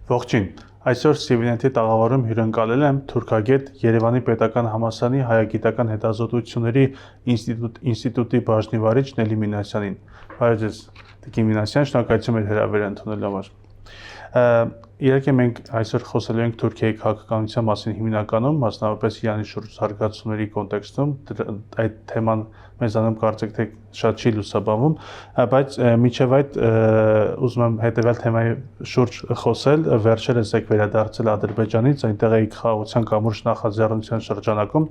Ողջույն, այսօր Սիվինեթի տաղավարում հյուրընկալել եմ թուրքագետ Երևանի պետական համալսարանի հայագիտական հետազոտությունների ինստիտուտի բաժնի վարիչ Նելի Մինասյանին։ Բարև ձեզ, Տիկին Մինասյան, շնորհակալություն հրավերը ընդունելու համար։ Իհարկե մենք այսօր խոսելու ենք Թուրքիայի քաղաքականության մասին հիմնականում, մասնավորապես Իրանի շուրջ զարգացումների կոնտեքստում, այդ թեման մեզանում կարծեք թե շատ չի լուսաբանվում, բայց միջև այդ ուզում եմ հետևյալ թեմայի շուրջ խոսել, վերջերս եք վերադարձել Ադրբեջանից, այնտեղ եք խաղաղության կամուրջ նախաձեռնության շրջանակում,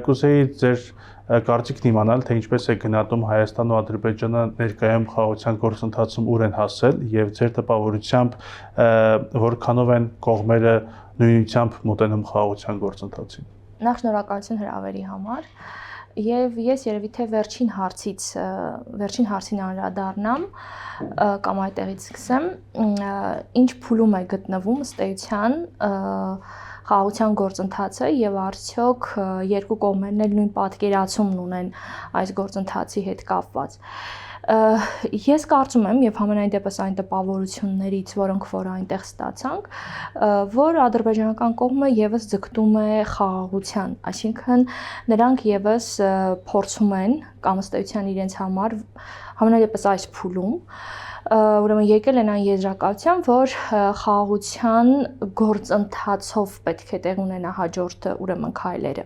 կուզեի ձեր կարծիքն իմանալ, թե ինչպես է գնահատում Հայաստանն ու Ադրբեջանը ներկայում խաղաղության գործընթացում ուր են հասել եւ ձեր տպավորությամբ որքանով են կողմերը նույնությամբ մոտենում խաղաղության գործընթացին։ Նախ շնորհակալություն հրավերի համար եւ ես երևի թե վերջին հարցին անդրադառնամ կամ այդտեղից սկսեմ, ինչ փուլում է գտնվում ըստ էության խաղաղության գործընթացը եւ արդյոք երկու կողմերն էլ նույն պատկերացումն ունեն այս գործընթացի հետ կապված։ Ես կարծում եմ եւ համենայն դեպս այն տպավորություններից, որոնք որ այնտեղ ստացանք, որ ադրբեջանական կողմը եւս ձգտում է խաղաղության, այսինքն նրանք եւս փորձում են կամ ըստ էության իրենց համար համենայն դեպս այս փուլում ուրեմն եկել են այն եզրակացության, որ խաղաղության գործընթացով պետք է տեղ ունենա հաջորդ ուրեմն քայլերը։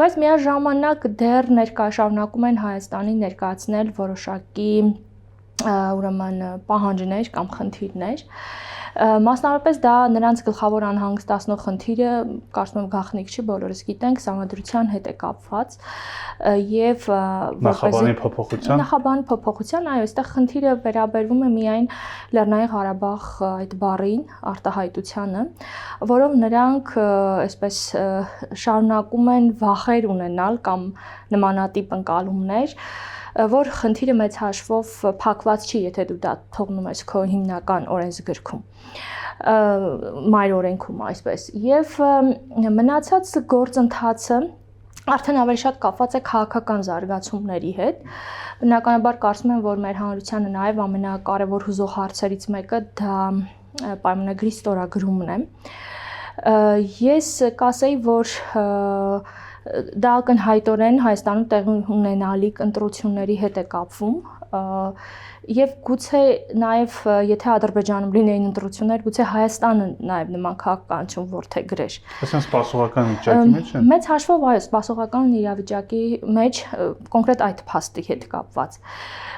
Բայց միաժամանակ դեռ շարունակում են Հայաստանին ներկայացնել որոշակի ուրեմն պահանջներ կամ խնդիրներ։ Մասնավորապես դա նրանց գլխավոր անհանգստացնող խնդիրը, կարծում եմ գաղտնիք չի, բոլորս գիտենք, սահմանադրության հետ է կապված եւ նախաբանի փոփոխության, այո, այստեղ խնդիրը վերաբերվում է միայն Լեռնային Ղարաբաղ այդ բառին, արտահայտությանը, որով նրանք այսպես շարունակում են վախեր ունենալ կամ նմանատիպ ընկալումներ, որ խնդիրը մեծ հաշվով փակված չի, եթե դու դա թողնում ես քո հիմնական օրենսգրքում, մայր օրենքում այսպես, եւ մնացած գործընթացը արդեն ավելի շատ կապված է քաղաքական զարգացումների հետ։ Բնականաբար կարծում եմ, որ մեր հանրությանը նաեւ ամենակարևոր հուզող հարցերից մեկը դա պայմանագրի ստորագրումն է։ Ես կասեի, որ դա ակնհայտորեն Հայաստանում տեղի ունենալիք ընտրությունների հետ է կապվում եւ գուցե նաեւ եթե Ադրբեջանում լինեին ընտրություններ, գուցե Հայաստանը նաեւ նման քաղաքականություն որդեգրեր։ Այսինքն սպասողական վիճակի մեջ է։ Մեծ հաշվով այո, սպասողական իրավիճակի մեջ կոնկրետ այդ փաստի հետ կապված։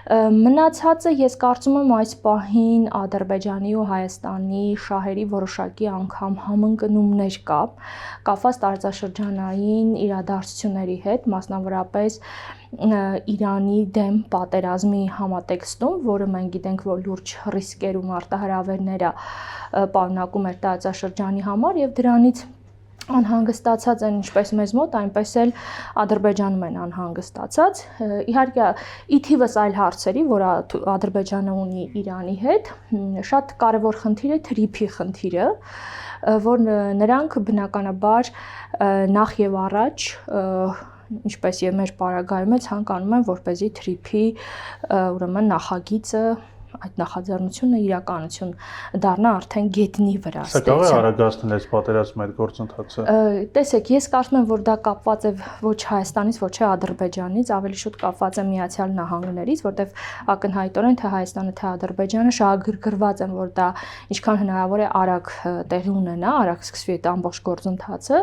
Մնացածը ես կարծում եմ այս պահին Ադրբեջանի ու Հայաստանի շահերի որոշակի անգամ համընկնումներ կապված տարածաշրջանային իրադարձությունների հետ, մասնավորապես Իրանի դեմ պատերազմի համատեքստում, որը մենք գիտենք, որ լուրջ ռիսկեր ու մարտահրավերներ է պարունակում էր տարածաշրջանի համար եւ դրանից անհանգստացած են ինչպես մեզ մոտ, այնպես էլ Ադրբեջանում են անհանգստացած։ Իհարկե, ի թիվս այլ հարցերի, որ Ադրբեջանը ունի Իրանի հետ, շատ կարևոր խնդիր է թրիփի խնդիրը, որ նրանք բնականաբար նախ եւ առաջ ինչպես եւ մեր պարագայում է ցանկանում են, որպեսզի թրիփի ուրեմն նախագիծը այդ նախաձեռնությունը իրականություն դառնա արդեն գետնի վրա։ Սա կարող է արագացնել այս պատերազմի այդ գործընթացը։ Տեսեք, ես կարծում եմ, որ դա կապված է ոչ Հայաստանից, ոչ Ադրբեջանից, ավելի շուտ կապված է Միացյալ Նահանգներից, որտեղ ակնհայտորեն թե Հայաստանը, թե Ադրբեջանը շահագրգռված են, որ դա ինչքան հնարավոր է արագ տեղի ունենա, արագ սկսվի այդ ամբողջ գործընթացը։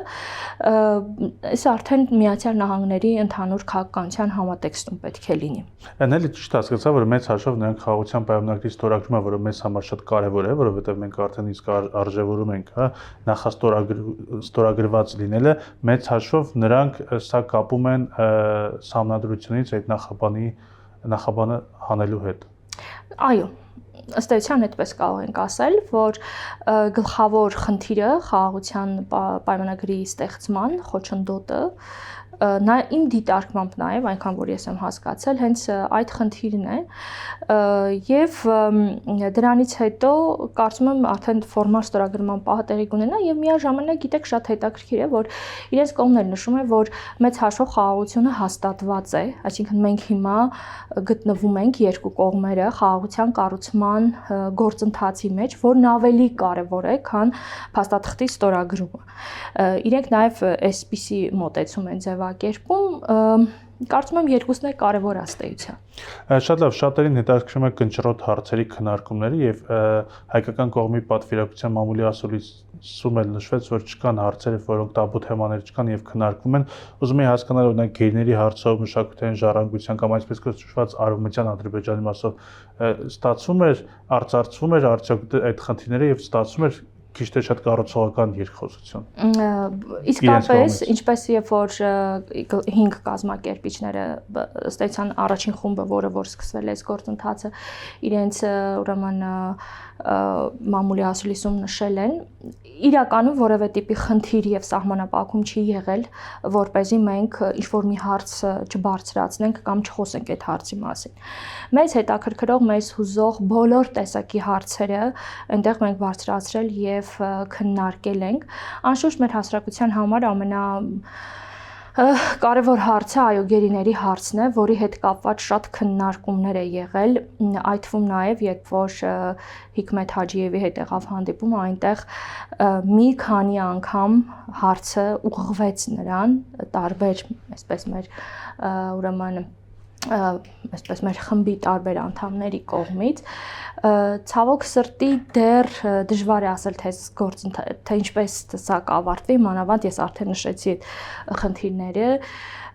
Այս արդեն Միացյալ Նահանգների ընդհանուր քաղաքականության համատեքստում պետք է լինի։ Նելի ճիշտ հասկացա, որ մեծ հաշվով նրանք խաղաղության պայմանագրի ստորագրումը, որը մեզ համար շատ կարևոր է, որովհետև մենք արդեն իսկ արժևորում ենք, հա, նախաստորագրված լինելը, մեծ հաշվով նրանք սա կապում են սահմանադրությունից այդ նախաբանը հանելու հետ։ Այո, ըստ էության այդպես կարող ենք ասել, որ գլխավոր խնդիրը խաղաղության պայմանագրի ստեղծման խոչընդոտը Իմ դիտարկմամբ նաև, այնքան որ ես եմ հասկացել, հենց այդ խնդիրն է, եւ դրանից հետո կարծում եմ արդեն ֆորմալ ստորագրման պահը տեղի կունենա եւ միաժամանակ գիտեք շատ հետաքրքիր է որ իրենց կողմներ նշում են որ մեծ հաշվով խաղաղությունը հաստատված է, այսինքն մենք հիմա գտնվում ենք երկու կողմերը խաղաղության կառուցման գործընթացի մեջ, որն ավելի կարևոր է, քան փաստաթղթի ստորագրումը։ Իրենք նաեւ այսպիսի մոտեցում են ձևակերպում Կարծում եմ երկուսն էլ կարևոր աստեյության։ Շատ լավ, շատերին հետաքրքրում է կնճռոտ հարցերի քննարկումները եւ հայկական կողմի պատվիրակության մամուլի ասուլիսում էլ նշվեց, որ չկան հարցեր, որոնք տաբու թեմաներ չկան եւ քննարկվում են։ Ուզում եմ հասկանալ, օրինակ գերիների հարցով, մշակութային ժառանգության կամ այսպես կոչված արևմտյան Ադրբեջանի մասով ստացվում էր, արծարծվում էր արդյոք այդ խնդիրները եւ ստացվում էր քիչ թե շատ կառուցողական երկխոսություն։ Իսկապես, ինչպես երբ որ 5 կազմակերպիչները ստեցան առաջին խումբը, որը որ սկսվել է այս գործընթացը, իրենց ուրեմն մամուլի ասուլիսում նշել են, իրականում որևէ տիպի խնդիր եւ սահմանապահում չի եղել, որ เป զի մենք ինչ-որ մի հարց չբարձրացնենք կամ չխոսենք այդ հարցի մասին։ Մեզ հետաքրքրող, մեզ հուզող բոլոր տեսակի հարցերը այնտեղ մենք բարձրացրել եւ քննարկել ենք։ Անշուշտ մեր հասարակության համար կարևոր հարցը այո գերիների հարցն է, որի հետ կապված շատ քննարկումներ է եղել, այդ թվում նաև երբ որ Հիկմետ Հաջիևի հետ եղավ հանդիպում, այնտեղ մի քանի անգամ հարցը ուղղվեց նրան, տարբեր, այսպես մեր ուրեմն այսպես մեր խմբի տարբեր անդամների կողմից ցավոք սրտի դեռ դժվար է ասել թե ինչպես սա կավարտվի, մանավանդ ես արդեն նշեցի այդ խնդիրները,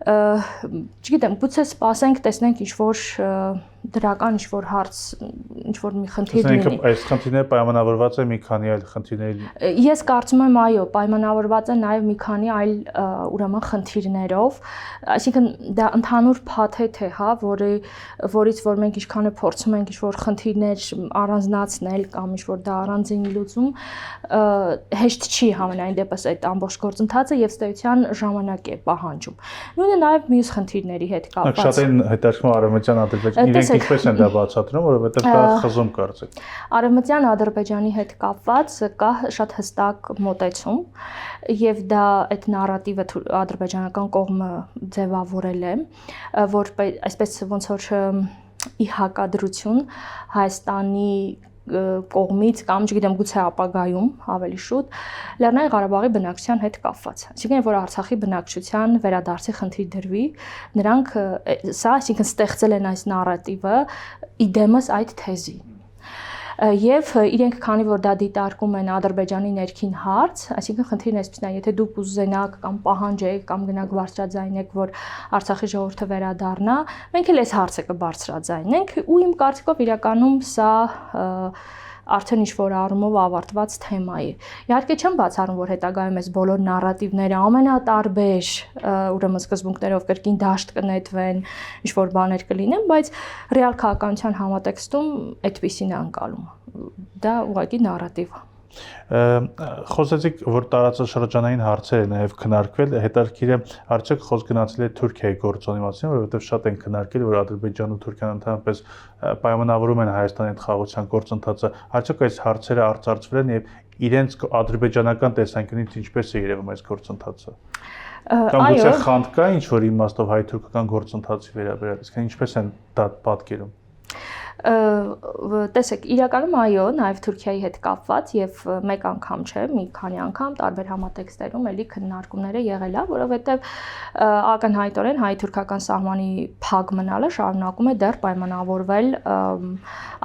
չգիտեմ, գուցե սպասենք, տեսնենք ինչ-որ դրական ինչ-որ հարց, ինչ-որ մի խնդիր լինի։ Այս խնդիրները պայմանավորված է մի քանի այլ խնդիրների։ Ես կարծում եմ այո, պայմանավորված է նաև մի քանի այլ ուրեմն խնդիրներով, այսինքն դա ընդհանուր փաթեթ է, հա, որից որ մենք ինչքան է փորձում ենք ինչ-որ խնդիրներ առանձնացնել կամ ինչ-որ դա առանձին լուծում, հեշտ չի համենայն դեպս այդ ամբողջ գործընթացը եւ ստեյության ժամանակ է պահանջում։ Նույնը նաև մյուս խնդիրների հետ կապված։ Շատերին հետաքրքրում արևմտյան Ադրբեջանի իրենք ինչպես են դա բացատրում, որովհետև կա խզում կարծեք։ Արևմտյան Ադրբեջանի հետ կապված կա շատ հստակ մոտեցում եւ դա այդ նարատիվը ադրբեջանական կողմը ձևավորել է, որ այսպես ոնց որ ի հակադրություն Հայաստանի կողմից կամ չգիտեմ գուցե ապագայում ավելի շուտ Լեռնային Ղարաբաղի բնակչության հետ կապված։ Այսինքն որ Արցախի բնակչության վերադարձի խնդիր դրվի, նրանք սա այսինքն ստեղծել են այս նարատիվը իդեմս այդ թեզի։ Եվ իրենք քանի որ դա դիտարկում են Ադրբեջանի ներքին հարց, այսինքն խնդիրն էսպիսին է, եթե դուք ուզենաք կամ պահանջեք կամ գնաք բարձրաձայնեք, որ Արցախի ժողովուրդը վերադառնա, մենք էլ այս հարցը կբարձրաձայնենք ու իմ կարծիքով իրականում սա արդեն ինչ-որ առումով ավարտված թեմա է։ Իհարկե չեմ բացառում, որ հետագայում այս բոլոր նարատիվները ամենատարբեր ուրեմն սկզբունքներով կրկին դաշտ կնետվեն, ինչ-որ բաներ կլինեն, բայց ռեալ քաղաքականության համատեքստում այդպիսին է անցալում։ Դա ուղղակի նարատիվ է։ Խոսեցիք, որ տարածաշրջանային հարցեր են նաև քննարկվել, հետաքրքիր է, արդյոք խոսք գնացել է Թուրքիայի գործոնի մասին, որովհետև շատ են քննարկել, որ Ադրբեջանն ու Թուրքիան ընդհանրապես պայմանավորում են Հայաստանի հետ խաղաղության գործընթացը, արդյոք այս հարցերը արծարծվել են եւ իրենց ադրբեջանական տեսանկյունից ինչպես է երևում այս գործընթացը։ Կամ գուցե խանդ կա ինչ որ իմաստով հայ-թուրքական գործընթացի վերաբերյալ, իսկ ինչպես են դա պատկերում։ Տեսեք, իրականում այո, նաև Թուրքիայի հետ կապված եւ մեկ անգամ չէ, մի քանի անգամ տարբեր համատեքստերում էլի քննարկումները եղել է, որովհետեւ ակնհայտորեն հայ-թուրքական սահմանի փակ մնալը շարունակում է դեռ պայմանավորվել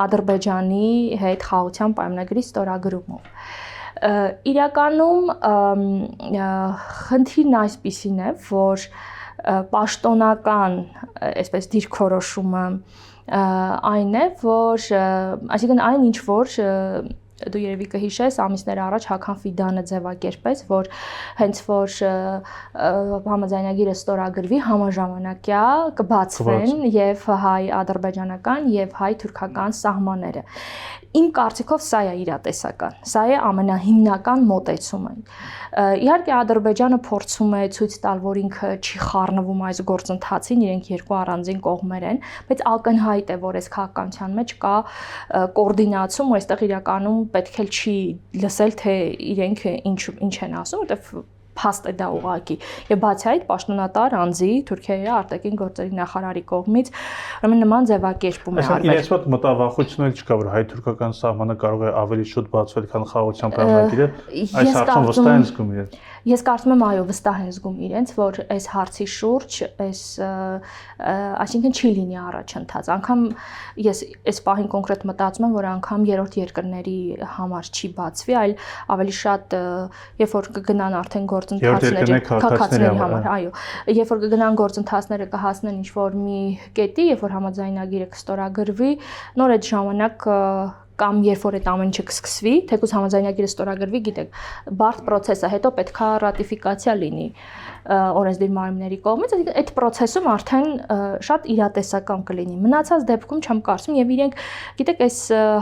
Ադրբեջանի հետ խաղաղության պայմանագրի ստորագրումով։ Իրականում խնդիրն այսպիսին է, որ պաշտոնական, այսպես դիրքորոշումը այն է, որ այսինքն այն ինչ որ դու երևի կհիշես ամիսներ առաջ Հական Ֆիդանը ձևակերպեց, որ հենց որ համաձայնագիրը ստորագրվի համաժամանակյա կբացվեն եւ հայ-ադրբեջանական եւ հայ-թուրքական սահմանները։ Իմ կարծիքով սա է իրատեսական, սա է ամենահիմնական մոտեցումը։ Իհարկե Ադրբեջանը փորձում է ցույց տալ, որ ինքը չի խառնվում այս գործընթացին, իրենք երկու առանձին կողմեր են, բայց ակնհայտ է, որ այս քաղաքականության մեջ կա կոորդինացում, ու այստեղ իրականում պետք է չի լսել, թե իրենք ինչ են ասում, որտեղ փաստ է դա ուղղակի։ Եվ բացի այդ պաշտոնատար անձի Թուրքիայի արտաքին գործերի նախարարի կողմից ուրեմն նման ձևակերպում է արվել։ Իրենց մոտ մտավախություն էլ չկա, որ հայ-թուրքական սահմանը կարող է ավելի շուտ բացվել, քան խաղաղության պայմանագիրը։ Այս հարցում վստահ են զգում իրենց։ Ես կարծում եմ, այո, վստահ են զգում իրենց, որ այս հարցի շուրջ այսինքն չի լինի առաջընթաց։ Անկամ ես այս պահին կոնկրետ մտածում եմ, որ անգամ երրորդ երկրների համար չի բացվի, այլ ավելի շատ երբ որ կգնան արդեն գործընթացները քաղաքացիների համար, այո, երբ որ կգնան գործընթացները կհասնեն ինչ-որ մի կետի, երբ որ համաձայնագիրը կստորագրվի, նոր այդ ժամանակ կամ երբ որ այդ ամեն ինչը կսկսվի, թեկուզ համաձայնագիրը ստորագրվի, գիտեք, բարդ process է, հետո պետքա ռատիֆիկացիա լինի օրենսդիր մարմինների կողմից, այդ process-ում արդեն շատ իրատեսական կլինի։ Մնացած դեպքում չեմ կարծում, եւ իրենք, գիտեք, այս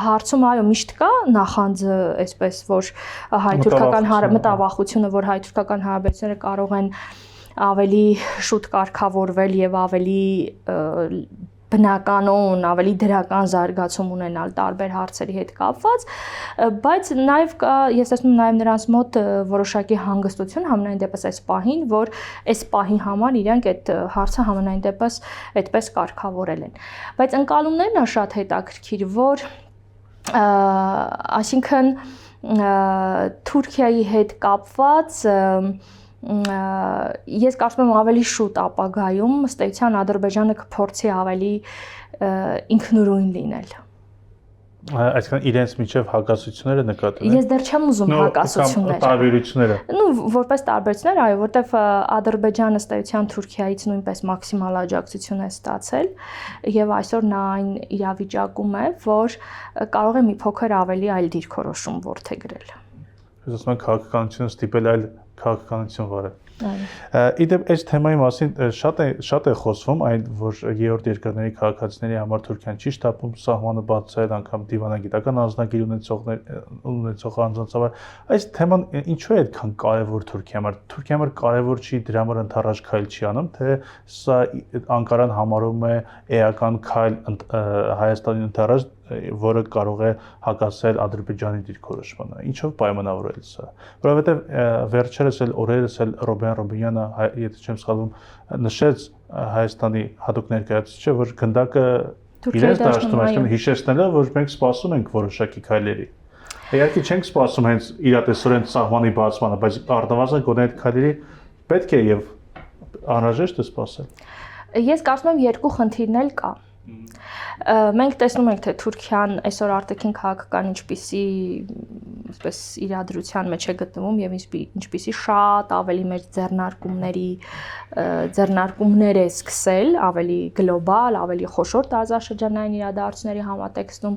հարցում այո միշտ կա նախանձը, այսպես որ հայ-թուրքական մտավախությունը, որ հայ-թուրքական հարաբերությունները կարող են ավելի շուտ կարգավորվել եւ ավելի բնականon, ավելի դրական զարգացում ունենալ տարբեր հարցերի հետ կապված, բայց նաև կա, ես տեսնում նաև նրանց մոտ որոշակի հանգստություն համենայն դեպս այս պահին, որ այս պահի համար իրենք այդ հարցը համենայն դեպս այդպես կարգավորել են։ Բայց ընկալումներն է շատ հետաքրքիր, որ այսինքն Թուրքիայի հետ կապված ես կարծում եմ ավելի շուտ ապագայում ըստ էության Ադրբեջանը կփորձի ավելի ինքնուրույն լինել։ Այսինքն իրենց միջև հակասությունները նկատել։ Ես դեռ չեմ ուզում հակասություններ։ Տարբերությունները։ Որպես տարբերություններ, այո, որտեվ Ադրբեջանը ըստ էության Թուրքիայից նույնպես մաքսիմալ աջակցություն է ստացել եւ այսօր նա այն իրավիճակում է, որ կարող է մի փոքր ավելի այլ դիրքորոշում որդեգրել։ Ես ասում եմ քաղաքականությունը ստիպել այլ քաղաքականություն վարել։ Իդեպ այս թեմայի մասին շատ է խոսվում, այն որ երրորդ երկրների քաղաքացիների համար Թուրքիան չի շտապում սահմանը բացել, անգամ դիվանագիտական անձնագիր ունեցող անձանց համար։ Այս թեման ինչու է այդքան կարևոր Թուրքիայի համար։ Թուրքիայի համար կարևոր չի դրա համար ընդառաջ քայլ չի անում, թե սա Անկարան համարում է էական քայլ Հայաստանի ընդառաջ, որը կարող է հակասել Ադրբեջանի դիրքորոշմանը։ Ինչով պայմանավորել սա։ Որովհետև վերջերս էլ օրերս էլ Ռոբեն Ռոբինյանը, եթե չեմ սխալվում, նշեց Հայաստանի հատուկ ներկայացուցիչը, որ գնդակը իրենց դաշտում, այսինքն հիշեցնելով, որ մենք սպասում ենք որոշակի քայլերի։ Իհարկե չենք սպասում հենց իրատեսորեն սահմանի բացմանը, բայց առնվազն գոնե այդ քայլերի պետք է եւ անհրաժեշտ է սպասել։ Ես կարծում եմ երկու խնդիրներ կա։ Մենք տեսնում ենք, թե Թուրքիան այսօր արտաքին քաղաքական ինչպիսի այսպես իրադրության մեջ է գտնվում եւ ինչպիսի շատ ավելի մեծ ձեռնարկումներ է սկսել, ավելի գլոբալ, ավելի խոշոր տարածաշրջանային իրադարձությունների համատեքստում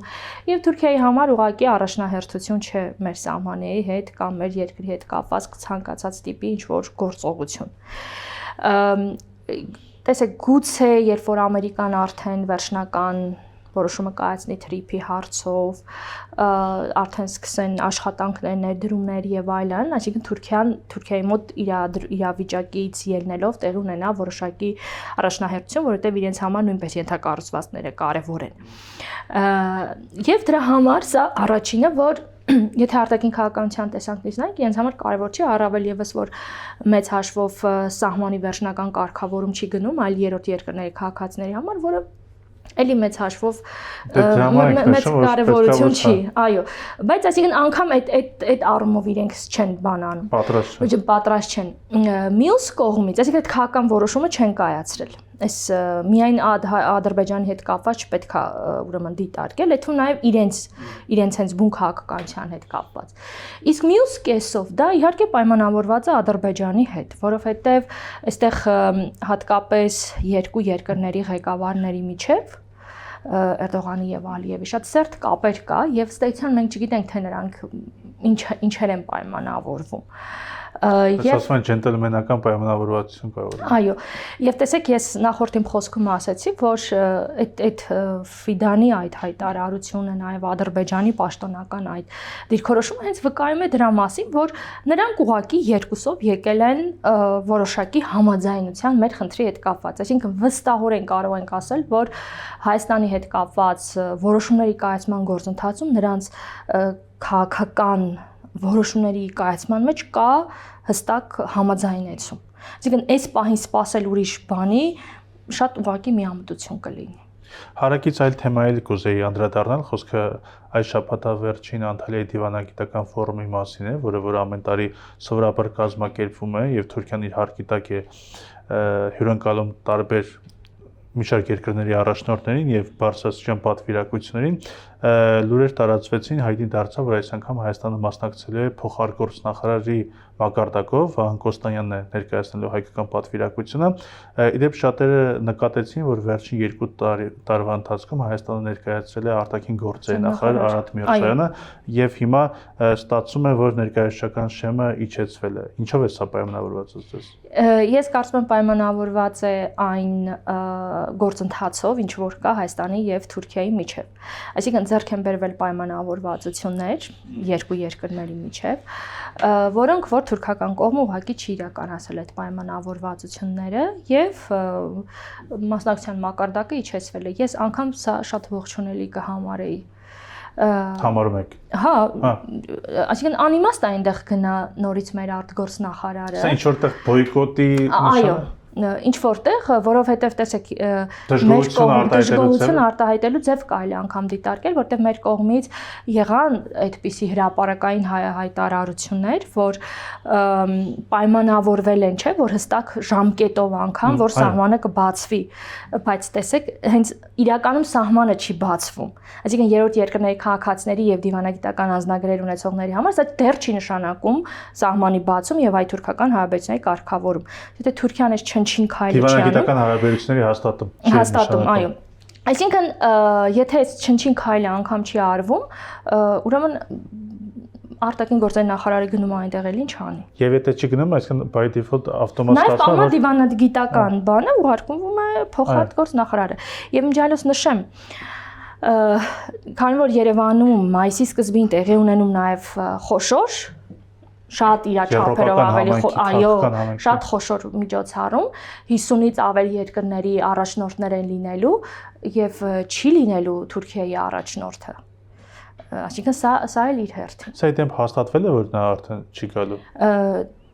եւ Թուրքիայի համար ուղղակի առաջնահերթություն չէ մեր սահմանների հետ կամ մեր երկրի հետ կապված ցանկացած տիպի ինչ որ գործողություն։ Տեսեք, գուցե երբ որ Ամերիկան արդեն վերջնական որոշումը կայացնի թրիփի հարցով, արդեն սկսեն աշխատանքներ, ներդրումներ եւ այլն, այսինքն Թուրքիայի մոտ իրավիճակից ելնելով տեղ ունենա որոշակի առաջնահերթություն, որովհետեւ իրենց համար նույնպես ենթակառուցվածքները կարեւոր են։ Եվ դրա համար սա առաջինը, որ եթե արտաքին քաղաքականության տեսանկյունից նայենք, իրենց համար կարևոր չի, առավել եւս որ մեծ հաշվով սահմանի վերջնական կարգավորում չի գնում, այլ երրորդ երկրների քաղաքացիների համար, որը էլի մեծ հաշվով մեծ կարևորություն չի, այո, բայց այսինքն անգամ այդ առումով իրենք չեն բանանում։ Պատրաստ չեն։ Մյուս կողմից, այսինքն այդ քաղաքական որոշումը չեն կայացրել։ Այս միայն Ադրբեջանի հետ կապված չպետք է ուրեմն դիտարկել, այլ թվում նաև իրենց հենց բուն քաղաքականության հետ կապված։ Իսկ մյուս կեսով դա իհարկե պայմանավորված է Ադրբեջանի հետ, որովհետև այստեղ հատկապես երկու երկրների ղեկավարների միջև Էրդողանի եւ Ալիևի շատ սերտ կապեր կա եւ ըստ էության մենք չգիտենք թե նրանք ինչեր են պայմանավորվում։ Ասում են ջենտլմենական պայմանավորվածություն կարող է։ Այո, եւ տեսեք, ես նախորդ իմ խոսքում ասացի, որ այդ Ֆիդանի այդ հայտարարությունը, նաեւ Ադրբեջանի պաշտոնական այդ դիրքորոշումը հենց վկայում է դրա մասին, որ նրանք ուղղակի երկուսով եկել են որոշակի համաձայնության մեր խնդրի հետ կապված։ Այսինքն վստահորեն կարող ենք ասել, որ Հայաստանի հետ կապված որոշումների կայացման գործընթացում նրանց քաղաքական որոշումների կայացման մեջ կա հստակ համաձայնեցում։ Այսինքն այս պահին սпасել ուրիշ բանի շատ ուղղակի միամտություն կլինի։ Հարակից այլ թեմայի կուզեի անդրադառնալ, խոսքը այս շաբաթավերջին Անտալիայի դիվանագիտական ֆորումի մասին է, որը ամեն տարի սովորաբար կազմակերպվում է եւ Թուրքիան իր հարկի տակ է հյուրընկալում տարբեր միջազգային երկրների առաջնորդներին եւ բարձրաստիճան պատվիրակություններին, լուրեր տարածվեցին, հայտնի դարձավ, որ այս անգամ Հայաստանը մասնակցելու է փոխարգործնախարարի մակարդակով, Վահան Կոստանյանն է ներկայացնելու հայկական պատվիրակությունը։ Իդեպ շատերը նկատեցին, որ վերջին 2 տարվա ընթացքում Հայաստանը ներկայացրել է արտաքին գործերի նախարար Արարատ Միրզոյանը եւ հիմա ստացվում է, որ ներկայացչական շեմը իջեցվել է։ Ինչով է սա պայմանավորված ըստ Ես կարծում եմ պայմանավորված է այն գործընթացով, ինչ որ կա Հայաստանի եւ Թուրքիայի միջեւ։ Այսինքն ձեռք են բերվել պայմանավորվածություններ երկու երկրների միջեւ, որոնք որ թուրքական կողմը ուղղակի չի իրականացել այդ պայմանավորվածությունները եւ մասնակցության մակարդակը իջեցվել է։ Ես անգամ սա շատ ողջունելի կհամարեի։ Համարում եք։ Հա, այսինքն անիմաստ է այնտեղ գնա նորից մեր արտգործնախարարը։ Սա ինչ որտեղ բոյկոտի Այո, ինչ որտեղ, որովհետև տեսեք մեր դժգոհություն արտահայտելու ձև կարելի անգամ դիտարկել, որտեղ մեր կողմից եղան այդպիսի հրապարակային հայտարարություններ, որ պայմանավորվել են, չէ, որ հստակ ժամկետով անգամ, որ սահմանը կբացվի, բայց տեսեք, հենց իրականում սահմանը չի բացվում։ Այսինքն երրորդ երկրների քաղաքացիների եւ դիվանագիտական անձնագրեր ունեցողների համար սա դեռ չի նշանակում սահմանի բացում եւ այ թուրքական հարաբերությունների կարգավորում։ Եթե Թուրքիան էս չնչին քայլի չի անում, դիվանագիտական հարաբերությունների հաստատում, այո։ Այսինքն, եթե այս չնչին քայլը անգամ չի արվում, ուրեմն արտաքին գործերի նախարարի գնում այնտեղ էլ ինչ անի։ Եվ եթե չի գնում, այսինքն by default ավտոմատ ստացվում է, որ նաև դիվանագիտական բանը ուղարկվում է փոխարտգործնախարարը։ Եվ ինչ այլոց նշեմ, քանի որ Երևանում մայիսի սկզբին տեղի ունենում նաև խոշոր շատ իր չափերով ավելի այո, շատ խոշոր միջոցառում 50-ից ավելի երկրների առաջնորդներ են լինելու եւ չի լինելու Թուրքիայի առաջնորդը։ Այսինքն սա էլ իր հերթին։ Սա իդեպ հաստատվել է, որ նա արդեն չի գալու։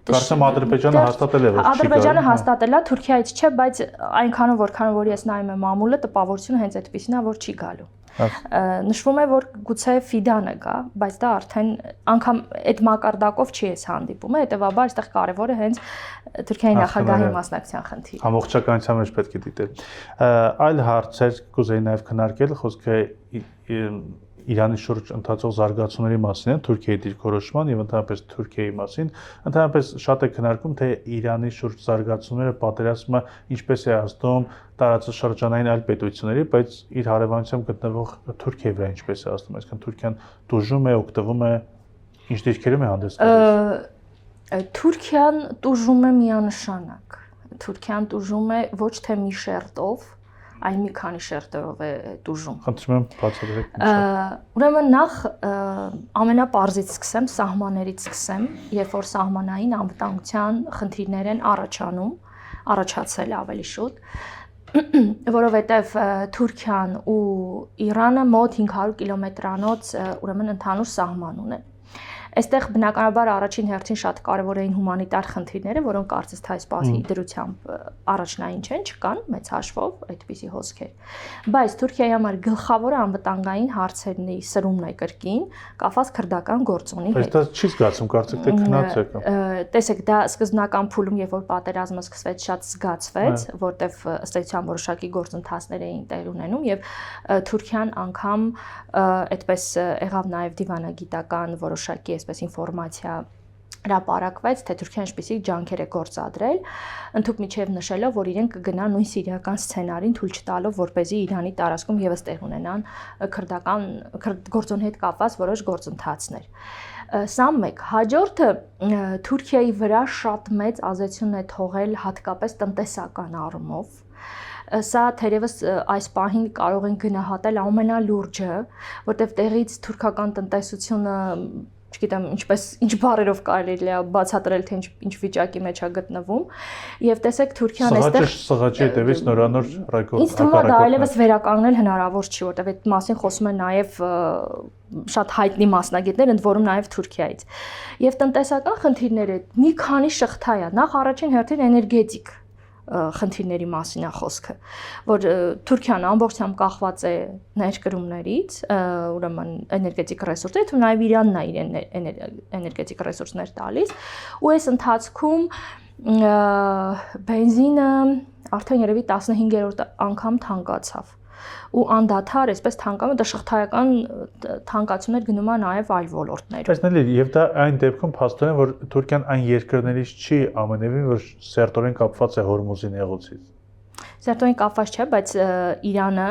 Կարծեմ Ադրբեջանը հաստատել է, որ չի գալու։ Ադրբեջանը հաստատել է, Թուրքիայից չէ, բայց այնքանով որքանով որ ես նայում եմ մամուլը, տպավորությունը հենց այդպեսին է, որ չի գալու։ Նշվում է, որ գուցե Ֆիդանը գա, բայց դա արդեն անգամ այդ մակարդակով չի էս հանդիպումը, հետեւաբար այստեղ կարևորը հենց Թուրքիայի նախագահի մասնակցության խնդիրը։ Ամբողջականության մեջ պետք է դիտել։ Այլ հարցեր կուզեի նաև քննարկել, խոսքը Իրանի շուրջ ընթացող զարգացումների մասին է, Թուրքիայի դիրքորոշման եւ ընդհանրապես Թուրքիայի մասին, ընդհանրապես շատ է քննարկում, թե Իրանի շուրջ զարգացումները պատերազմը ինչպես է ազդում տարածաշրջանային այլ պետությունների, բայց իր հարևանությամբ գտնվող Թուրքիայի վրա ինչպես է ազդում, այսինքն Թուրքիան տուժում է, օգտվում է, ինչ դիրքերում է հանդես գալիս։ Թուրքիան տուժում է միանշանակ։ Թուրքիան տուժում է ոչ թե մի շերտով, այլ մի քանի շերտերով է տուժում։ Խնդրում եմ բացատրեք։ Ուրեմն նախ ամենապարզից սկսեմ, սահմաններից սկսեմ, երբ որ սահմանային անվտանգության խնդիրներ են առաջացել ավելի շուտ, որովհետև Թուրքիան ու Իրանը մոտ 500 կիլոմետրանոց ուրեմն ընդհանուր սահման ունեն։ Այստեղ բնականաբար առաջին հերթին շատ կարևոր էին հումանիտար խնդիրները, որոնք կարծես թե այս բացի դրությամբ առաջնային չեն, չկան մեծ հաշվով այդպիսի հոսքեր։ Բայց Թուրքիայի համար գլխավորը անվտանգային հարցերն է սրումն է կրկին, կապված քրդական գործոնի հետ։ Բայց դա չի զգացում, կարծեք թե քնած է կամ։ Տեսեք, դա սկզբնական փուլում, երբ որ պատերազմը սկսվեց, շատ զգացվեց, որտեվ ըստ էության որոշակի գործընթացներ էին տեղ ունենում եւ Թուրքիան անգամ այդպես եղավ նաեւ դիվանագիտական որոշակի այսպես ինֆորմացիա հրապարակվեց, թե Թուրքիան ինչպիսի ջանքեր է գործադրել, ընդհանուր միջև նշելով, որ իրենք կգնա նույն սիրիական սցենարին թույլ չտալով, որպեսզի Իրանի տարածքում եւս տեղ ունենան քրդական գործոնի հետ կապված որոշ գործընթացներ։ Սա մեկ, հաջորդը Թուրքիայի վրա շատ մեծ ազդեցություն է թողել հատկապես տնտեսական առումով։ Սա թերևս այս պահին կարող են գնահատել ամենալուրջը, որտեղ տեղից թուրքական տնտեսությունը, չգիտեմ, ինչ բառերով կարելի է բացատրել, թե ինչ վիճակի մեջ է գտնվում, եւ տեսեք Թուրքիան այստեղ սղաճի հետևից նորանոր ռեկորդ։ Ինձ թվում է դա այլևս վերականգնել հնարավոր չի, որտեղ այդ մասին խոսում են նաեւ շատ հայտնի մասնագետներ, ընդ որում նաեւ Թուրքիայից։ Եվ տնտեսական խնդիրները մի քանի շղթա է, նախ առաջին հերթին էներգետիկ խնդիրների մասին է խոսքը, որ Թուրքիան ամբողջությամբ կախված է ներկրումներից, ուրեմն էներգետիկ ռեսուրսներից, ու նաև Իրանն է իրեն էներգետիկ ռեսուրսներ տալիս, ու այս ընթացքում բենզինը արդեն երևի 15-րդ անգամ թանկացավ ու անդադար այսպես թանկանում, դա շղթայական թանկացումներ գնում է նաև այլ ոլորտներում։ Բայց նելի, եւ դա այն դեպքում փաստորեն, որ Թուրքիան այն երկրներից չի ամենևին, որ սերտորեն կապված է Հորմուզի նեղուցից։ Սերտորեն կապված չէ, բայց Իրանը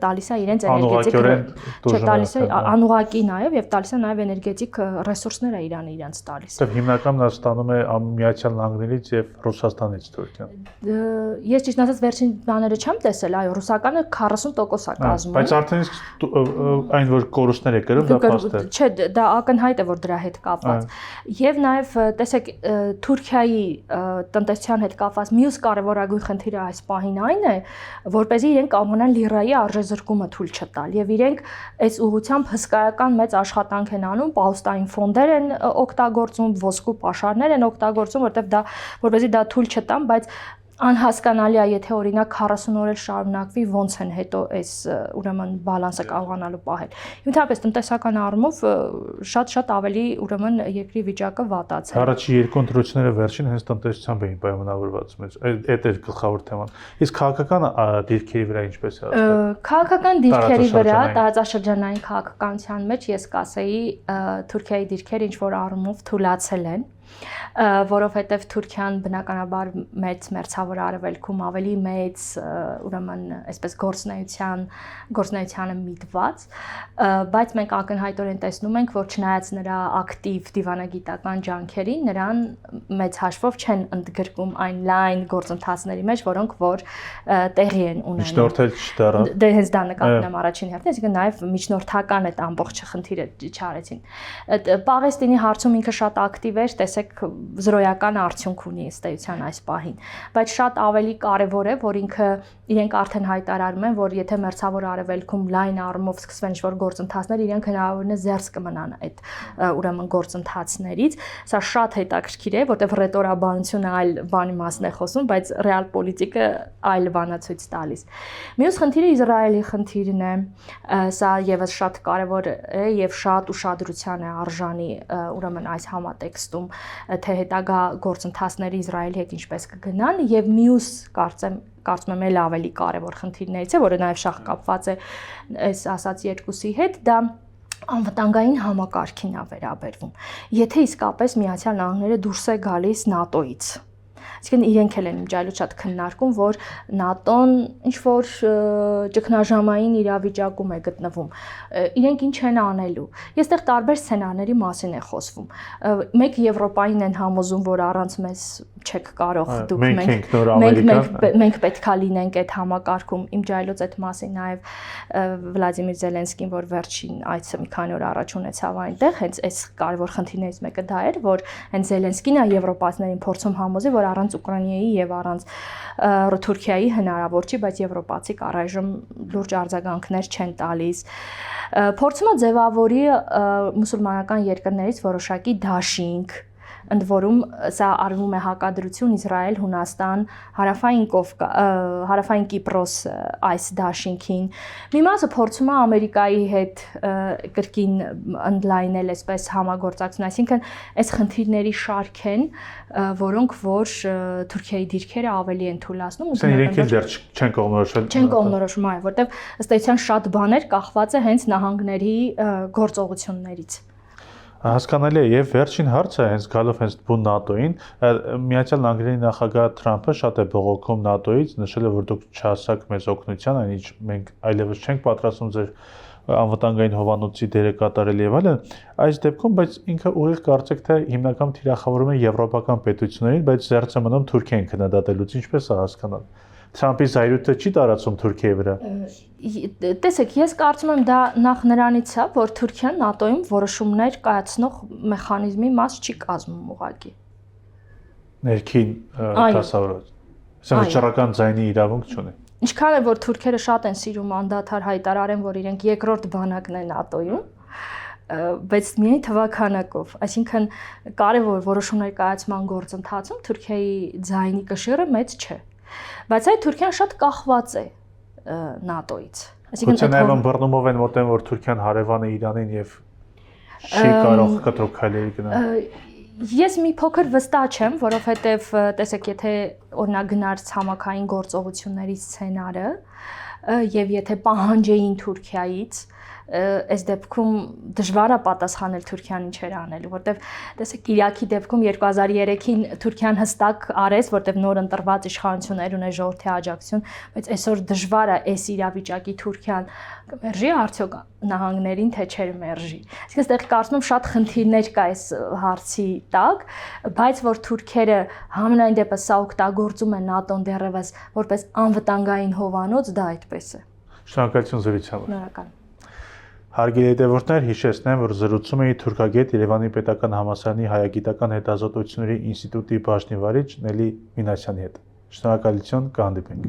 տալիս է իրենց էներգետիկ տալիս է անուղակի նաև եւ տալիս է նաև էներգետիկ ռեսուրսները Իրանը իրենց տալիս։ Եվ հիմնականն ստանում է Միացյալ Նահանգներից եւ Ռուսաստանից Թուրքիան։ Ես ճիշտ ասած վերջին բաները չեմ տեսել, այո, ռուսականը 40% է կազմում։ Բայց արդեն այն որ կորուստներ է կրում, դա փաստ է։ Չէ, դա ակնհայտ է, որ դրա հետ կապված։ Եվ նաև տեսեք Թուրքիայի տնտեսության հետ կապված մյուս կարևորագույն խնդիրը այս պահին այն է, որպեսզի իրենք կարողանան լիրայի արժեզրկումը թույլ չտալ եւ իրենք այս ուղղությամբ հսկայական մեծ աշխատանք են անում, պահուստային ֆոնդեր են օգտագործում, ոսկու պաշարներ են օգտագործում, որտեղ դա որպեսզի դա թույլ չտան, բայց անհասկանալի է, եթե օրինակ 40 օր էլ շարունակվի, ոնց են հետո այս ուրեմն բալանսը կարողանալու պահել։ Ընդհանրապես տնտեսական առումով շատ ավելի ուրեմն երկրի վիճակը վատացել։ Առաջի երկու ընտրությունները վերջին հենց տնտեսությամբ էին պայմանավորված մեծ։ Այդ էր գլխավոր թեման։ Իսկ քաղաքական դիրքերի վրա ինչպես է ազդել։ Քաղաքական դիրքերի վրա տարածաշրջանային քաղաքականության մեջ ես կասեի Թուրքիայի դիրքերը ինչ որ առումով թուլացել են, որովհետև Թուրքիան բնականաբար մեծ մերձավոր արևելքում ավելի մեծ ուրեմն այսպես գործնեությանը միտված, բայց մենք ակնհայտորեն տեսնում ենք, որ չնայած նրա ակտիվ դիվանագիտական ջանքերին, նրան մեծ հաշվով չեն ընդգրկում այն լայն գործընթացների մեջ, որոնք որ տեղի են ունենում։ Միջնորդել չդարավ։ Դե հենց դա նկատում եմ առաջին հերթին, այսինքն նաև միջնորդական այդ ամբողջ խնդիրը չարեցին։ Պաղեստինի հարցում ինքը շատ ակտիվ էր, տեսեք զրոյական արդյունք ունի ըստ էության այս պահին, բայց շատ ավելի կարևոր է, որ ինքը իրենք արդեն հայտարարում են, որ եթե մերձավոր արևելքում լայն առումով սկսվեն ինչ-որ գործընթացներ, իրենք հնարավորինս զերծ կմնան այդ ուրեմն գործընթացներից։ Սա շատ հետաքրքիր է, որտեղ ռետորաբանությունը այլ բանի մասն է խոսում, բայց ռեալ պոլիտիկը այլ բան է ցույց տալիս։ Մյուս խնդիրը Իսրայելի խնդիրն է, սա եւս շատ կարևոր է եւ շատ ուշադրության է արժանի ուրեմն այս համատեքստում, թե հետագա գործընթացները Իսրայելի հետ ինչպես կգնան եւ մյուս կարծում եմ էլ ավելի կարևոր խնդիրներից է, որը նաեւ շատ կապված է այս ասած երկուսի հետ, դա անվտանգային համակարգին է վերաբերվում։ Եթե իսկապես Միացյալ Նահանգները դուրս է գալիս ՆԱՏՕ-ից, այսինքն իրենք էլ են իմջայլոց շատ քննարկում, որ ՆԱՏՕ-ն ինչ որ ճգնաժամային իրավիճակում է գտնվում։ Իրենք ինչ են անելու։ Ես այդտեղ տարբեր սցենարների մասին է խոսվում։ Մեկ Եվրոպային են համոզում, որ առանց մեզ չեք կարող դուք մենք պետքա լինենք այդ համակարգում։ Իմջայլոց այդ մասին նաև Վլադիմիր Զելենսկին, որ վերջին այցը մի քանի օր առաջ ունեցավ այնտեղ, հենց այս կարևոր խնդիրներից մեկը դա էր, որ հենց Զելենսկին է եվրոպացիներին փորձում համոզի, որ առանց Ուկրաինայի եւ առանց Թուրքիայի հնարավոր չի, բայց եվրոպացիք առայժմ լուրջ արձագանքներ չեն տալիս։ Փորձում է ձևավորի մուսուլմանական երկրներից որոշակի դաշինք, ընդ որում սա արվում է հակադրություն Իսրայել, Հունաստան, Հարավային Կիպրոս այս դաշինքին։ Մի մասը փորձում է Ամերիկայի հետ կրկին ընդլայնել այսպես համագործակցություն, այսինքն այս խնդիրների շարք են, որոնք որ Թուրքիայի դիրքերը ավելի են թույլատնում։ Իրենք էլ դեռ չեն կողմնորոշվել։ Չեն կողմնորոշում, այո, որտեղ ըստ էության շատ բաներ կախված է հենց նահանգների գործողություններից։ Հասկանալի է, եւ վերջին հարցը հենց գալով հենց բուն ՆԱՏՕ-ին, Միացյալ Նահանգների նախագահ Թրամփը շատ է բողոքում ՆԱՏՕ-ից, նշել է, որ դուք չհասակ մեզ օգնության, այնինչ մենք այլևս չենք պատրաստվում ձեր անվտանգային հովանոցի դերը կատարել եւ այլն, այս դեպքում բայց ինքը ուղիղ կարծեք թե հիմնական թիրախավորում է եվրոպական պետություններին, բայց զերծ է մնում Թուրքիային քննադատելուց, ինչպես է հասկանալ։ Թրամփի զայրույթը չի տարածում Թուրքիայի վրա։ Տեսեք, ես կարծում եմ դա նախ նրանից է, որ Թուրքիան ՆԱՏՕ-ում որոշումներ կայացնող մեխանիզմի մաս չի կազմում ուղղակի։ Ներքին դասավորած։ Սա վճռական ձայնի իրավունք չունի։ Ինչքան է որ թուրքերը շատ են սիրում անդադար հայտարարեն, որ իրենք երկրորդ բանակն են ՆԱՏՕ-ում, բայց միայն թվականակով, այսինքն կարևոր որոշումներ կայացման գործընթացում Թուրքիայի ձայնի կշիռը մեծ չէ։ Բայց այդ Թուրքիան շատ կախված է ՆԱՏՕ-ից։ Այսինքն այդ բռնումով են մոտեն, որ Թուրքիան հարևան է Իրանին եւ չի կարող կտրուկ քայլերի գնալ։ Ես մի փոքր վստահ չեմ, որովհետև տեսեք, եթե օրինակ գնար ցամաքային գործողությունների սցենարը եւ եթե պահանջեին Թուրքիայից, այս դեպքում դժվար է պատասխանել Թուրքիան ինչեր անելու, որտեվ տեսեք Իրաքի դեպքում 2003-ին Թուրքիան հստակ արեց, որտեվ նոր ընտրված իշխանություններ ուներ ժողովրդի աջակցություն, բայց այսօր դժվար է այս իրավիճակի Թուրքիան կմերժի արդյոք նահանգներին, թե չէր մերժի։ Այսինքն այստեղ կարծում եմ շատ խնդիրներ կա այս հարցի տակ, բայց որ թուրքերը համենայն դեպս սա օգտագործում են ՆԱՏՕ-ն դեռևս որպես անվտանգային հովանոց, դա այդպես է։ Շնորհակալություն զրույցի համար։ Շնորհակալ։ Հարգելի հետևորդներ, հիշեցնեմ, որ զրուցում էի թուրքագետ Երևանի պետական համալսարանի հայագիտական հետազոտությունների ինստիտուտի բաժնի վարիչ Նելի Մինասյանի հետ։ Շնորհակալություն, կհանդիպենք։